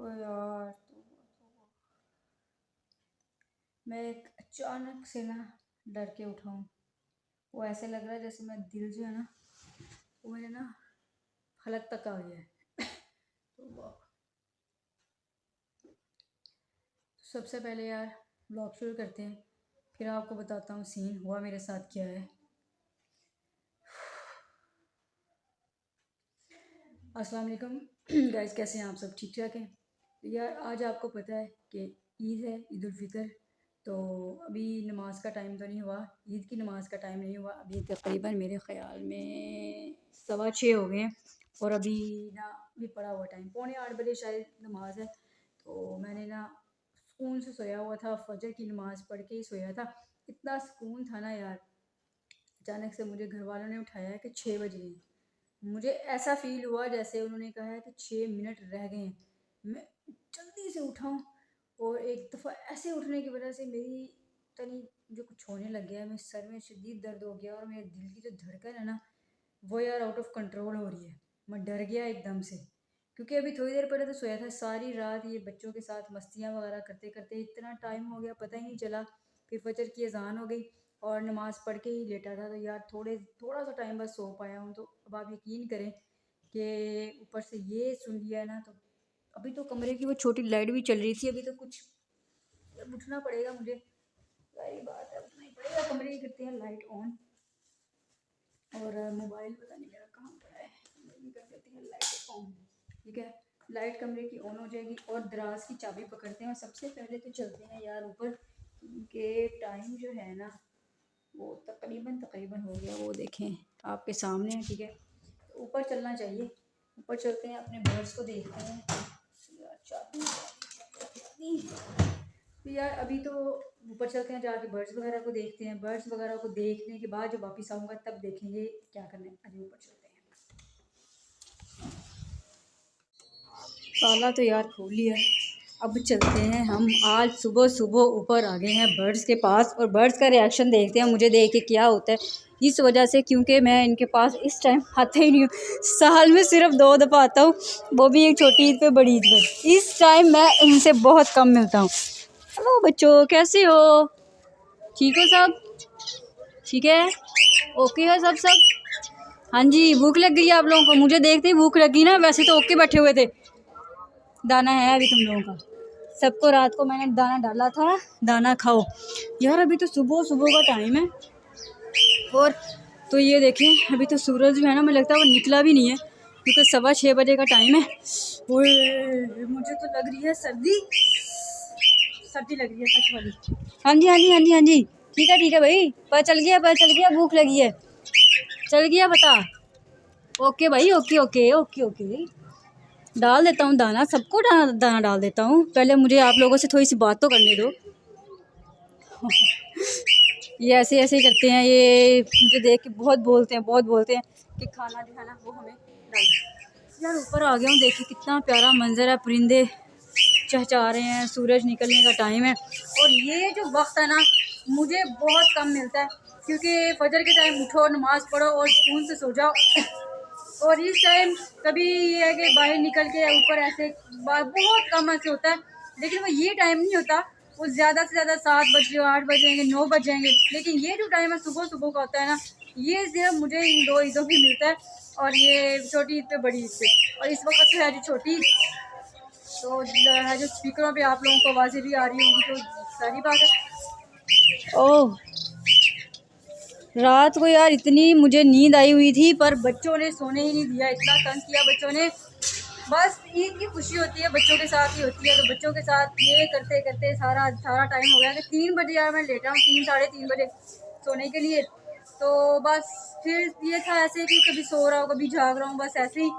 ओ यार, मैं एक अचानक से ना डर के उठा हूँ। वो ऐसे लग रहा है जैसे मैं दिल जो है ना वो मेरे ना हलक तक आ गया है। तो सबसे पहले यार ब्लॉग शुरू करते हैं, फिर आपको बताता हूँ सीन हुआ मेरे साथ क्या है। अस्सलाम वालेकुम गाइस, कैसे हैं आप सब? ठीक ठाक हैं यार। आज आपको पता है कि ईद है, ईद उल फितर। तो अभी नमाज का टाइम तो नहीं हुआ, ईद की नमाज का टाइम नहीं हुआ। अभी तकरीबन मेरे ख़्याल में 6:15 हो गए हैं और अभी ना अभी पड़ा हुआ टाइम 7:45 शायद नमाज है। तो मैंने ना सुकून से सोया हुआ था, फजर की नमाज़ पढ़ के ही सोया था। इतना सुकून था ना यार। अचानक से मुझे घर वालों ने उठाया कि 6 बजे हैं। मुझे ऐसा फ़ील हुआ जैसे उन्होंने कहा है कि 6 मिनट रह गए हैं। मैं जल्दी से उठा हूँ और एक दफ़ा ऐसे उठने की वजह से मेरी तनी जो कुछ होने लग गया है, मेरे सर में शदीद दर्द हो गया और मेरे दिल की जो धड़कन है ना वो यार आउट ऑफ कंट्रोल हो रही है। मैं डर गया एकदम से, क्योंकि अभी थोड़ी देर पहले तो सोया था। सारी रात ये बच्चों के साथ मस्तियाँ वगैरह करते करते इतना टाइम हो गया पता ही नहीं चला। फिर फजर की अजान हो गई और नमाज़ पढ़ के ही लेटा था। तो यार थोड़ा सा टाइम बस सो पाया हूँ। तो अब आप यकीन करें कि ऊपर से ये सुन लिया है ना, तो अभी तो कमरे की वो छोटी लाइट भी चल रही थी। अभी तो कुछ उठना पड़ेगा मुझे, सारी बात है, उठना ही पड़ेगा। कमरे की करते हैं लाइट ऑन और मोबाइल पता नहीं मेरा कहाँ पड़ा है, कमरे की कर देते हैं लाइट ऑन। ठीक है, लाइट कमरे की ऑन हो जाएगी और दराज की चाबी पकड़ते हैं और सबसे पहले तो चलते हैं यार ऊपर, क्योंकि टाइम जो है ना वो तकरीबन हो गया, वो देखें आपके सामने है। ठीक है, तो ऊपर चलना चाहिए। ऊपर चलते हैं, अपने बर्ड्स को देखते हैं। यार चाबी तो यार अभी तो ऊपर चलते हैं, जाके बर्ड्स वगैरह को देखते हैं। बर्ड्स वगैरह को देखने के बाद जब वापस आऊँगा तब देखेंगे क्या करना है। अभी ऊपर चलते हैं। ताला तो यार खोल लिया है, अब चलते हैं हम। आज सुबह सुबह ऊपर आ गए हैं बर्ड्स के पास और बर्ड्स का रिएक्शन देखते हैं मुझे देख के क्या होता है। इस वजह से क्योंकि मैं इनके पास इस टाइम आता ही नहीं हूँ, साल में सिर्फ 2 दफ़ा आता हूँ, वो भी एक छोटी ईद पे बड़ी ईद पर। इस टाइम मैं इनसे बहुत कम मिलता हूँ। हेलो बच्चों, कैसे हो? ठीक हो सब? ठीक है, ओके है सब। हाँ जी, भूख लग गई है आप लोगों को? मुझे देखते ही भूख लगी ना, वैसे तो ओके बैठे हुए थे। दाना है अभी तुम लोगों का, सबको रात को मैंने दाना डाला था, दाना खाओ। यार अभी तो सुबह सुबह का टाइम है और तो ये देखें अभी तो सूरज जो है ना, मुझे लगता है वो निकला भी नहीं है, क्योंकि 6:15 का टाइम है। ओए मुझे तो लग रही है सर्दी, सर्दी लग रही है सच वाली। हाँ जी हाँ जी हाँ जी हाँ जी, ठीक है भाई, पता चल गया, भूख लगी है, चल गया पता। ओके भाई, ओके ओके ओके ओके, डाल देता हूँ दाना, सबको दाना दाना डाल देता हूँ। पहले मुझे आप लोगों से थोड़ी सी बात तो करने दो। ये ऐसे ऐसे ही करते हैं, ये मुझे देख के बहुत बोलते हैं कि खाना जो है ना वो हमें डाल। यार ऊपर आ गया हूँ, देखिए कितना प्यारा मंजर है, परिंदे चहचहा रहे हैं, सूरज निकलने का टाइम है। और ये जो वक्त है ना मुझे बहुत कम मिलता है, क्योंकि फजर के टाइम उठो, नमाज़ पढ़ो और सुकून से सो जाओ। और इस टाइम कभी ये है कि बाहर निकल के ऊपर ऐसे बहुत कम ऐसे होता है, लेकिन वो ये टाइम नहीं होता। वो ज़्यादा से ज़्यादा 7 बजे, 8 बजेंगे, 9 बजेंगे, लेकिन ये जो टाइम है सुबह सुबह का होता है ना, ये सिर्फ मुझे इन 2 ईदों में मिलता है। और ये छोटी ईद पे बड़ी ईद पे, और इस वक्त तो है जो छोटी ईद, तो है जो स्पीकरों पे आप लोगों को आवाज़ें भी आ रही होंगी, तो सारी बात है। ओह, रात को यार इतनी मुझे नींद आई हुई थी, पर बच्चों ने सोने ही नहीं दिया, इतना तंग किया बच्चों ने। बस ईद की खुशी होती है बच्चों के साथ ही होती है, तो बच्चों के साथ ये करते करते सारा सारा टाइम हो गया कि 3 बजे यार मैं लेटा हूँ, 3 साढ़े 3 बजे सोने के लिए। तो बस फिर ये था ऐसे कि कभी सो रहा हूँ कभी जाग रहा हूँ, बस ऐसे ही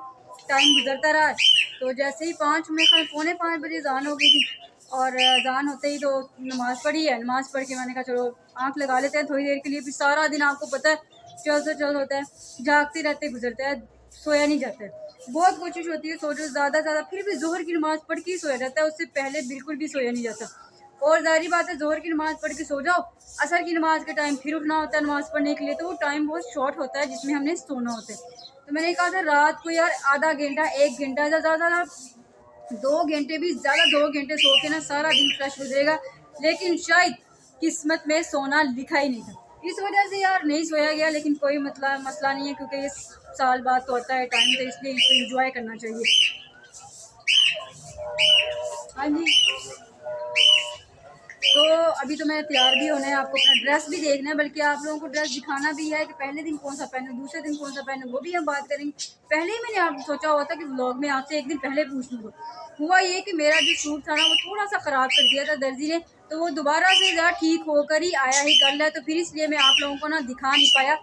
टाइम गुजरता रहा। तो जैसे ही 5 में 4:45 बजे अजान हो गई थी और अजान होते ही तो नमाज़ पढ़ी है। नमाज़ पढ़ के मैंने कहा चलो आँख लगा लेते हैं थोड़ी देर के लिए। फिर सारा दिन आपको पता है चल होता है, जागते रहते गुजरता है, सोया नहीं जाता है। बहुत कोशिश होती है सो जाओ ज़्यादा से ज़्यादा, फिर भी जोहर की नमाज़ पढ़ के ही सोया जाता है, उससे पहले बिल्कुल भी सोया नहीं जाता। और ज़ाहिर बात है जोहर की नमाज़ पढ़ के सो जाओ, असर की नमाज़ के टाइम फिर उठना होता है नमाज़ पढ़ने के लिए, तो वो टाइम बहुत शॉर्ट होता है जिसमें हमने सोना होता है। तो मैंने कहा था रात को यार आधा घंटा 1 घंटा ज़्यादा 2 घंटे भी ज़्यादा, 2 घंटे सो के ना सारा दिन फ्रेश गुजरेगा, लेकिन शायद किस्मत में सोना लिखा ही नहीं था, इस वजह से यार नहीं सोया गया। लेकिन कोई मसला नहीं है, क्योंकि ये साल बाद तो होता है टाइम, तो इसलिए इसको एंजॉय करना चाहिए। हाँ जी, तो अभी तो मैं तैयार भी होना है, आपको अपना ड्रेस भी देखना है, बल्कि आप लोगों को ड्रेस दिखाना भी है कि पहले दिन कौन सा पहने, दूसरे दिन कौन सा पहने, वो भी हम बात करेंगे। पहले ही मैंने आप सोचा हुआ था कि व्लॉग में आपसे एक दिन पहले पूछ लूँगा। हुआ ये कि मेरा जो सूट था ना वो थोड़ा सा ख़राब कर दिया था दर्जी ने, तो वो दोबारा से ज़रा ठीक होकर ही आया ही कल है, तो फिर इसलिए मैं आप लोगों को ना दिखा नहीं पाया।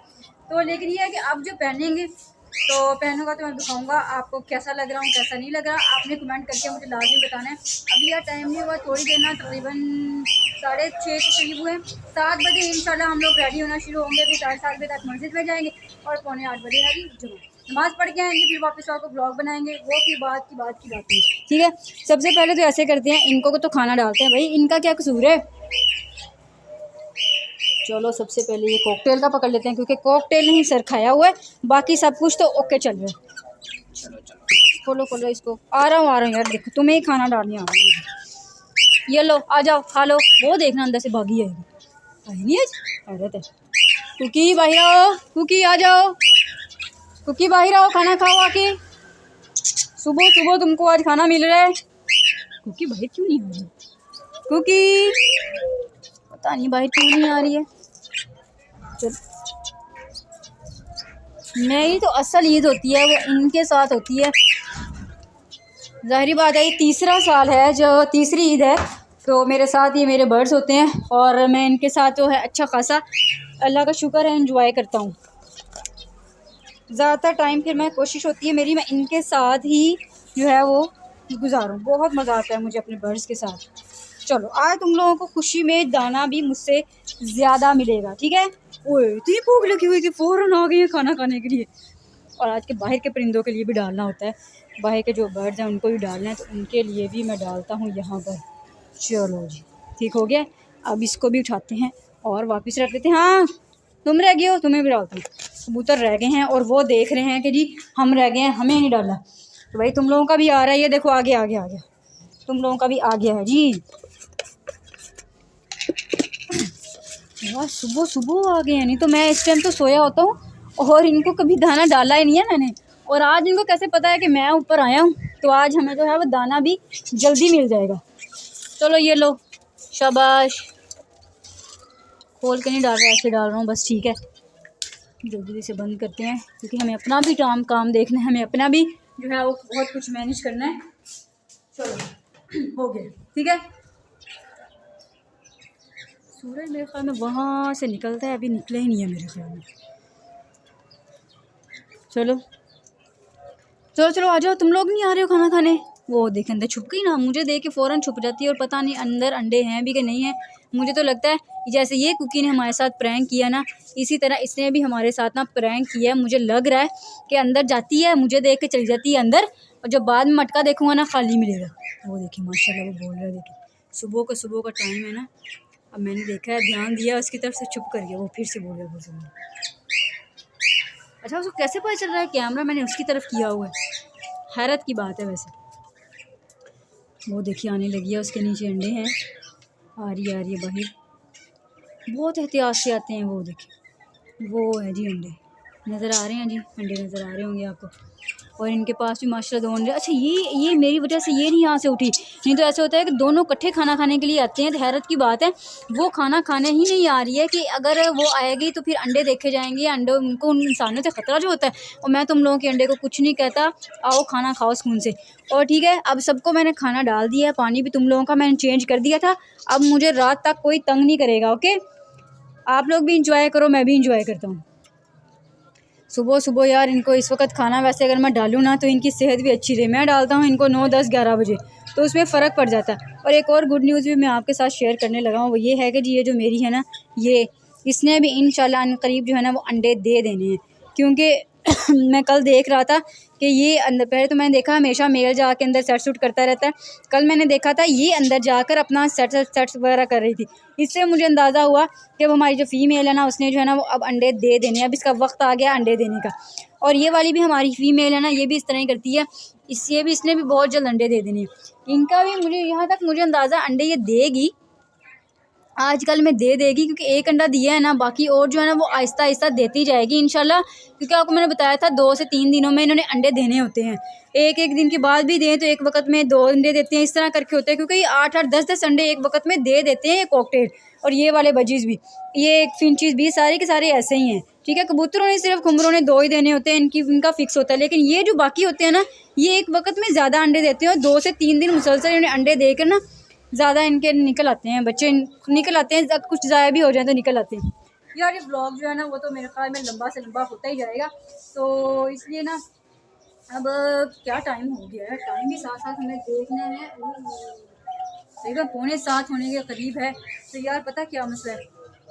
तो लेकिन ये है कि अब जो पहनेंगे तो पहनूंगा तो मैं दिखाऊंगा आपको कैसा लग रहा हूँ कैसा नहीं लग रहा। आपने कमेंट करके मुझे लाजमी बताना है। अभी यार टाइम नहीं हुआ, थोड़ी देर ना, तकरीबन 6:30 के करीब हुए। 7 बजे इंशाल्लाह हम लोग रेडी होना शुरू होंगे, फिर 7:30 बजे तक मस्जिद में जाएंगे और 7:45 बजे है जी नमाज़ पढ़ के आएंगे, फिर वापस आपको ब्लॉग बनाएंगे, वो फिर बात की बात है। ठीक है, सबसे पहले तो ऐसे करते हैं, इनको तो खाना डालते हैं, भाई इनका क्या कसूर है। चलो सबसे पहले ये कॉकटेल का पकड़ लेते हैं, क्योंकि कॉकटेल नहीं सर खाया हुआ है, बाकी सब कुछ तो ओके चल रहा है। चलो चलो खोलो खोलो इसको, आ रहा हूँ यार, देखो तुम्हें ही खाना डालने आ रहा है। ये लो आ जाओ खा लो। वो देखना अंदर से भागी आएगी, आई नहीं आज औरत है। कुकी बाहर आओ, कुकी आ जाओ, कुकी बाहर आओ, खाना खाओ आके। सुबह सुबह तुमको आज खाना मिल रहा है। कुकी बाहर क्यों नहीं आ रही, कुकी पता नहीं बाहर क्यों नहीं आ रही है। चल मेरी तो असल ईद होती है वो इनके साथ होती है, ज़ाहिरी बात है। ये तीसरा साल है जो तीसरी ईद है, तो मेरे साथ ये मेरे बर्ड्स होते हैं और मैं इनके साथ जो है अच्छा खासा अल्लाह का शुक्र है एंजॉय करता हूँ। ज़्यादातर टाइम फिर मैं कोशिश होती है मेरी, मैं इनके साथ ही जो है वो गुजारूँ। बहुत मज़ा आता है मुझे अपने बर्ड्स के साथ। चलो आज तुम लोगों को खुशी में दाना भी मुझसे ज़्यादा मिलेगा, ठीक है। ओए इतनी भूख लगी हुई थी, फ़ौरन आ गई है खाना खाने के लिए। और आज के बाहर के परिंदों के लिए भी डालना होता है, बाहर के जो बर्ड्स हैं उनको भी डालना है, तो उनके लिए भी मैं डालता हूँ यहाँ पर। चलो जी ठीक हो गया, अब इसको भी उठाते हैं और वापस रख देते हैं। हाँ तुम रह गए हो, तुम्हें भी डालता हूँ। कबूतर रह गए हैं और वो देख रहे हैं कि जी हम रह गए हैं, हमें नहीं डाला। तो भाई तुम लोगों का भी आ रहा है, ये देखो आगे आगे आ गया, तुम लोगों का भी आ गया है जी। वाह सुबह सुबह आ गए हैं, नहीं तो मैं इस टाइम तो सोया होता हूँ और इनको कभी दाना डाला ही नहीं है मैंने। और आज इनको कैसे पता है कि मैं ऊपर आया हूँ, तो आज हमें जो है वो दाना भी जल्दी मिल जाएगा। चलो ये लो शाबाश। खोल के नहीं डाल रहा, ऐसे डाल रहा हूँ बस, ठीक है। जल्दी से बंद करते हैं, क्योंकि हमें अपना भी काम देखना है, हमें अपना भी जो है वो बहुत कुछ मैनेज करना है। चलो हो गया, ठीक है। सूरज मेरे ख्याल में वहाँ से निकलता है, अभी निकला ही नहीं है मेरे ख्याल में। चलो चलो चलो आ जाओ, तुम लोग नहीं आ रहे हो खाना खाने। वो देख अंदर छुप गई ना, मुझे देख के फ़ौरन छुप जाती है, और पता नहीं अंदर अंडे हैं भी कि नहीं है। मुझे तो लगता है जैसे ये कुकी ने हमारे साथ प्रैंक किया ना, इसी तरह इसने भी हमारे साथ ना प्रैंक किया। मुझे लग रहा है कि अंदर जाती है, मुझे देख के चली जाती है अंदर, और जब बाद में मटका देखूँगा ना खाली मिलेगा। वो देखिए माशाल्लाह वो बोल रहा है, देखिए सुबह का टाइम है ना। अब मैंने देखा है, ध्यान दिया, उसकी तरफ से चुप कर गया, वो फिर से बोल रहा है वो सुन। अच्छा उसको कैसे पता चल रहा है कैमरा मैंने उसकी तरफ किया हुआ है, हैरत की बात है वैसे। वो देखिए आने लगी है, उसके नीचे अंडे हैं, आ रही है बाहर, बहुत एहतियात से आते हैं। वो देखिए वो है जी अंडे, नज़र आ रहे हैं जी, अंडे नज़र आ रहे होंगे आपको। और इनके पास भी माशाल्लाह 2 अंडे। अच्छा ये मेरी वजह से ये नहीं यहाँ से उठी, नहीं तो ऐसे होता है कि दोनों इकट्ठे खाना खाने के लिए आते हैं। तो हैरत की बात है, वो खाना खाने ही नहीं आ रही है कि अगर वो आएगी तो फिर अंडे देखे जाएंगे, अंडे उनको उन इंसानों से ख़तरा जो होता है। और मैं तुम लोगों के अंडे को कुछ नहीं कहता, आओ खाना खाओ सुकून से। और ठीक है, अब सबको मैंने खाना डाल दिया है, पानी भी तुम लोगों का मैंने चेंज कर दिया था। अब मुझे रात तक कोई तंग नहीं करेगा, ओके। आप लोग भी इंजॉय करो, मैं भी इंजॉय करता हूँ। सुबह यार इनको इस वक्त खाना वैसे अगर मैं डालूँ ना तो इनकी सेहत भी अच्छी रहे। मैं डालता हूँ इनको 9, 10, 11 बजे, तो उसमें फ़र्क पड़ जाता है। और एक और गुड न्यूज़ भी मैं आपके साथ शेयर करने लगा हूँ, वो ये है कि जी ये जो मेरी है ना, ये इसने भी इंशाल्लाह अनकरीब जो है ना वो अंडे दे देने हैं। क्योंकि मैं कल देख रहा था कि ये अंदर, पहले तो मैंने देखा हमेशा मेल जाके अंदर सेट सूट करता रहता है, कल मैंने देखा था ये अंदर जाकर अपना सेट वगैरह कर रही थी। इससे मुझे अंदाज़ा हुआ कि अब हमारी जो फ़ीमेल है ना उसने जो है ना वो अब अंडे दे देने, अब इसका वक्त आ गया अंडे देने का। और ये वाली भी हमारी फ़ीमेल है ना, ये भी इस तरह ही करती है, इससे भी इसने भी बहुत जल्द अंडे दे देने हैं। इनका भी मुझे यहाँ तक मुझे अंदाज़ा अंडे ये देगी, आजकल में दे देगी, क्योंकि एक अंडा दिया है ना, बाकी और जो है ना वो आहिस्ता आहिस्ता देती जाएगी इंशाल्लाह। क्योंकि आपको मैंने बताया था 2 से 3 दिनों में इन्होंने अंडे देने होते हैं। एक एक दिन के बाद भी दें तो एक वक्त में 2 अंडे देते हैं, इस तरह करके होते हैं, क्योंकि ये 8-8 10-10 अंडे एक वक्त में दे देते हैं ये कॉकटेल। और ये वाले बजीज भी, ये फिंचीज भी, सारे के सारे ऐसे ही हैं, ठीक है। कबूतरों ने सिर्फ खुमरों ने 2 ही देने होते हैं, इनका फिक्स होता है। लेकिन ये जो बाकी होते हैं ना, ये एक वक्त में ज़्यादा अंडे देते हैं और 2 से 3 दिन मुसलसल इन्हें अंडे देकर ना ज़्यादा इनके निकल आते हैं, बच्चे निकल आते हैं, कुछ ज़ाया भी हो जाए तो निकल आते हैं। यार ये व्लॉग जो है ना वो तो मेरे ख्याल में लंबा से लंबा होता ही जाएगा, तो इसलिए ना अब क्या टाइम हो गया है, टाइम भी साथ साथ हमें देखना है। तकरीबन 6:45 होने के करीब है। तो यार पता क्या मसला है,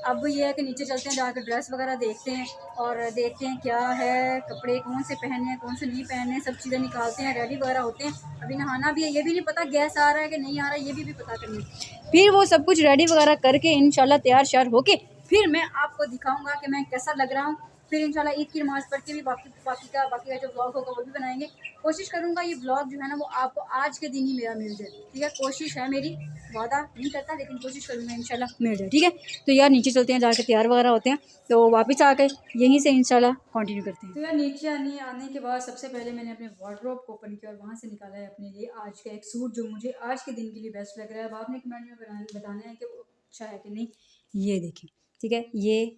अब ये है कि नीचे चलते हैं, जाकर ड्रेस वगैरह देखते हैं और देखते हैं क्या है, कपड़े कौन से पहनने हैं कौन से नहीं पहनने हैं, सब चीज़ें निकालते हैं, रेडी वगैरह होते हैं। अभी नहाना भी है, ये भी नहीं पता गैस आ रहा है कि नहीं आ रहा है, ये भी पता करनी है। फिर वो सब कुछ रेडी वगैरह करके इंशाल्लाह तैयार श्यार होके फिर मैं आपको दिखाऊँगा कि मैं कैसा लग रहा हूँ। फिर इंशाल्लाह ईद की नमाज़ पढ़ के भी बाकी का जो व्लॉग होगा वो भी बनाएंगे। कोशिश करूँगा ये व्लॉग जो है ना वो आपको आज के दिन ही मेरा मिल जाए, ठीक है। कोशिश है मेरी, वादा नहीं करता लेकिन कोशिश करूँगा इंशाल्लाह मिल जाए, ठीक है। तो यार नीचे चलते हैं, जाके तैयार वगैरह होते हैं, तो वापस आकर यहीं से इंशाल्लाह कंटिन्यू करते हैं। तो यार नीचे आने के बाद सबसे पहले मैंने अपने वार्डरोब को ओपन किया और वहाँ से निकाला है अपने लिए आज का एक सूट जो मुझे आज के दिन के लिए बेस्ट लग रहा है। अब आपने कमेंट में बताना है कि वो अच्छा है कि नहीं। ये देखें, ठीक है, ये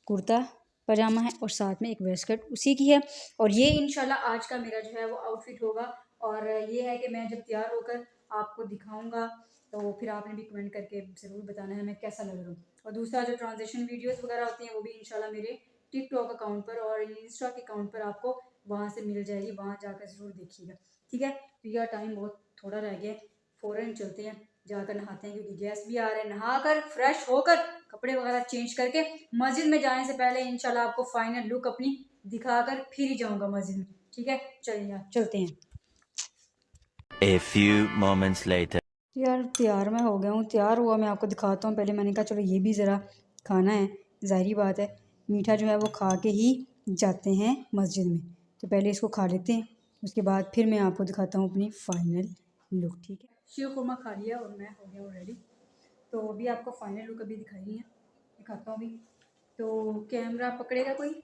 कुर्ता पजामा है और साथ में एक वेस्टकट उसी की है, और ये इंशाल्लाह आज का मेरा जो है वो आउटफिट होगा। और ये है कि मैं जब तैयार होकर आपको दिखाऊंगा तो फिर आपने भी कमेंट करके ज़रूर बताना है मैं कैसा लग रहा हूँ। और दूसरा जो ट्रांजेक्शन वीडियोस वगैरह होती हैं वो भी इंशाल्लाह मेरे टिकटॉक अकाउंट पर और इंस्टा के अकाउंट पर आपको वहाँ से मिल जाएगी, वहाँ जाकर ज़रूर देखिएगा, ठीक है। तो यह टाइम बहुत थोड़ा रह गया, फ़ौरन चलते हैं, जाकर नहाते हैं क्योंकि गैस भी आ रहा है। नहाकर फ्रेश होकर कपड़े वगैरह चेंज करके मस्जिद में जाने से पहले इंशाल्लाह आपको फाइनल लुक अपनी दिखाकर फिर ही जाऊंगा मस्जिद में, ठीक है। चलिए यार चलते हैं। A few moments later. यार तैयार मैं हो गया हूँ, तैयार हुआ मैं आपको दिखाता हूँ। पहले मैंने कहा चलो ये भी ज़रा खाना है, ज़ाहिरी बात है मीठा जो है वो खा के ही जाते हैं मस्जिद में, तो पहले इसको खा लेते हैं, उसके बाद फिर मैं आपको दिखाता हूँ अपनी फाइनल लुक, ठीक है। शीर खुरमा खा लिया और मैं हो गया हूँ रेडी, तो अभी आपको फाइनल लुक अभी दिखाई है, दिखाता हूँ अभी। तो कैमरा पकड़ेगा कोई,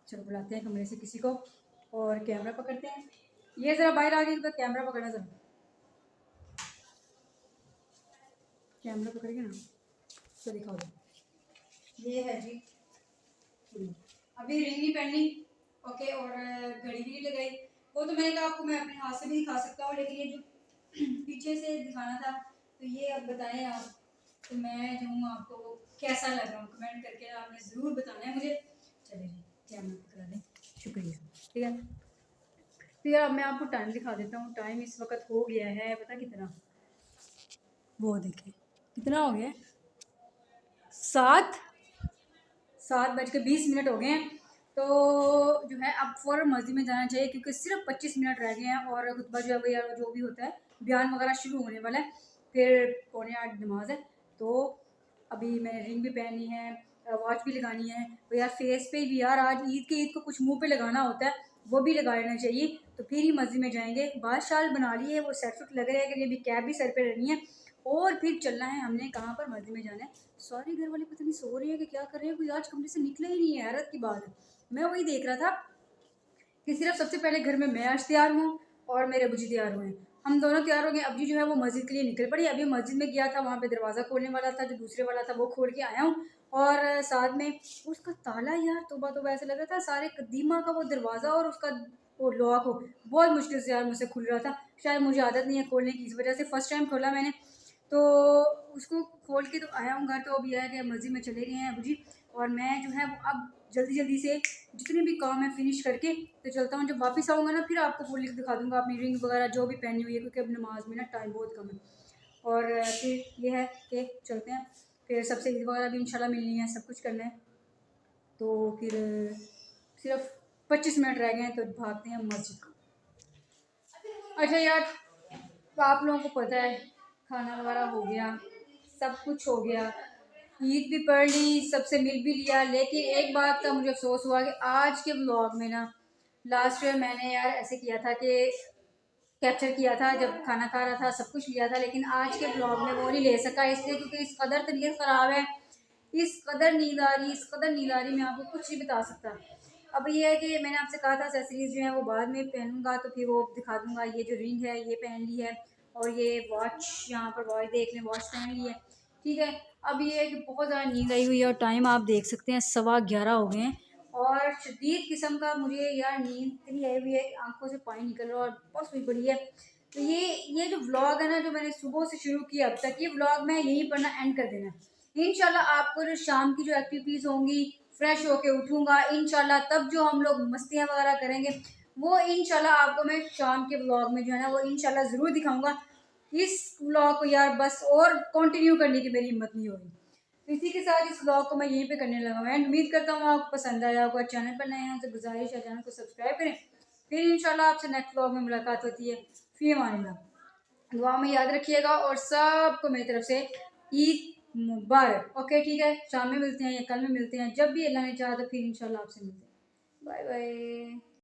चलो बुलाते हैं कमरे से किसी को और कैमरा पकड़ते हैं। ये ज़रा बाहर आ गई तो कैमरा पकड़ना, ज़रा कैमरा पकड़ेगा ना तो दिखाओ। ये है जी, अभी रिंग नहीं पहनी, ओके, और घड़ी भी नहीं लगाई। वो तो मैंने कहा आपको मैं अपने हाथ से भी दिखा सकता हूँ, लेकिन ये जो पीछे से दिखाना था, तो ये अब बताएं आप, तो मैं जो हूँ आपको कैसा लग रहा हूँ कमेंट करके आपने ज़रूर बताना है मुझे। चलिए जी कैमरा पकड़ा लें, शुक्रिया, ठीक है। तो यार अब मैं आपको टाइम दिखा देता हूँ। टाइम इस वक्त हो गया है पता कितना, वो देखें कितना हो गया, 7:20 हो गए हैं। तो जो है अब फ़ौरन मस्जिद में जाना चाहिए क्योंकि सिर्फ 25 मिनट रह गए हैं और खुतबा जो है वो यार जो भी होता है बयान वगैरह शुरू होने वाला है, फिर 7:45 नमाज है। तो अभी मैंने रिंग भी पहनी है, वॉच भी लगानी है, तो यार फेस पे भी यार आज ईद को कुछ मुंह पे लगाना होता है, वो भी लगा लेना चाहिए, तो फिर ही मस्जिद में जाएंगे। बाल शाल बना लिए, वो सेट सुट लग रहे हैं कि अभी कैप भी सर पे रहनी है और फिर चलना है हमने कहाँ पर, मस्जिद में जाना है। सारे घर वाले पता नहीं सो रहे हैं कि क्या कर रहे हैं, कोई आज कमरे से निकला ही नहीं है, हैरत की बात है। मैं वही देख रहा था कि सिर्फ सबसे पहले घर में मैं आज तैयार हूँ और मेरे अबू जी तैयार हुए हैं, हम दोनों तैयार हो गए। अबू जी जो है वो मस्जिद के लिए निकल पड़ी, अभी मस्जिद में गया था, वहाँ पे दरवाज़ा खोलने वाला था, जो दूसरे वाला था वो खोल के आया हूँ, और साथ में उसका ताला यार तोबा तोबा ऐसा लग रहा था, सारे कदीमा का वो दरवाज़ा और उसका वो लॉक हो बहुत मुश्किल से यार मुझसे खुल रहा था, शायद मुझे आदत नहीं है खोलने की, इस वजह से फ़र्स्ट टाइम खोला मैंने, तो उसको खोल के तो आया हूँ घर। तो अभी यह है कि मस्जिद में चले गए हैं अबू जी, और मैं जो है वो अब जल्दी से जितने भी काम है फिनिश करके तो चलता हूँ। जब वापस आऊँगा ना फिर आपको फुल दिखा दूँगा अपनी रिंग वगैरह जो भी पहनी हुई है, क्योंकि अब नमाज में ना टाइम बहुत कम है। और फिर ये है कि चलते हैं, फिर सबसे ईद वगैरह भी इंशाल्लाह मिलनी है, सब कुछ करना है, तो फिर सिर्फ 25 मिनट रह गए हैं तो भागते हैं मस्जिद को। अच्छा यार तो आप लोगों को पता है खाना वगैरह हो गया, सब कुछ हो गया, ईद भी पढ़ ली, सबसे मिल भी लिया, लेकिन एक बात का मुझे अफसोस हुआ कि आज के व्लॉग में ना लास्ट ईयर मैंने यार ऐसे किया था कि कैप्चर किया था जब खाना खा रहा था, सब कुछ लिया था, लेकिन आज के ब्लॉग में वो नहीं ले सका, इसलिए क्योंकि इस कदर तबीयत ख़राब है, इस कदर नींद आ रही, इस कदर नींद आ रही, मैं आपको कुछ नहीं बता सकता। अब ये है कि मैंने आपसे कहा था एक्सेसरीज़ जो है वो बाद में पहनूंगा, तो फिर वो दिखा दूंगा। ये जो रिंग है ये पहन ली है, और ये वॉच, यहाँ पर वॉच देख लें, वॉच पहन ली है, ठीक है। अब ये है कि बहुत ज़्यादा नींद आई हुई है, और टाइम आप देख सकते हैं 11:15 हो गए हैं, और शदीद किस्म का मुझे यार नींद इतनी आई हुई है कि आंखों से पानी निकल रहा है और बहुत हुई पड़ी है। तो ये जो व्लॉग है ना, जो मैंने सुबह से शुरू किया अब तक, ये व्लॉग मैं यहीं पर ना एंड कर देना। इंशाल्लाह आपको जो शाम की जो एक्टिविटीज़ होंगी, फ्रेश होके उठूँगा इंशाल्लाह, तब जो हम लोग मस्तियाँ वगैरह करेंगे वो इंशाल्लाह आपको मैं शाम के व्लॉग में जो है ना वो इंशाल्लाह ज़रूर दिखाऊँगा। इस व्लॉग को यार बस और कंटिन्यू करने की मेरी हिम्मत नहीं हो रही। तो इसी के साथ इस व्लॉग को मैं यहीं पे करने लगा हूँ, एंड उम्मीद करता हूँ आपको पसंद आया होगा। चैनल पर नए हैं तो गुजारिश है चैनल को सब्सक्राइब करें। फिर इंशाल्लाह आपसे नेक्स्ट व्लॉग में मुलाकात होती है। फी अमानिल्लाह। दुआ में याद रखिएगा, और सबको मेरी तरफ से ईद मुबारक। ओके ठीक है, शाम में मिलते हैं या कल में मिलते हैं, जब भी अल्लाह ने चाहा तो फिर इंशाल्लाह आपसे मिलते हैं। Bye bye.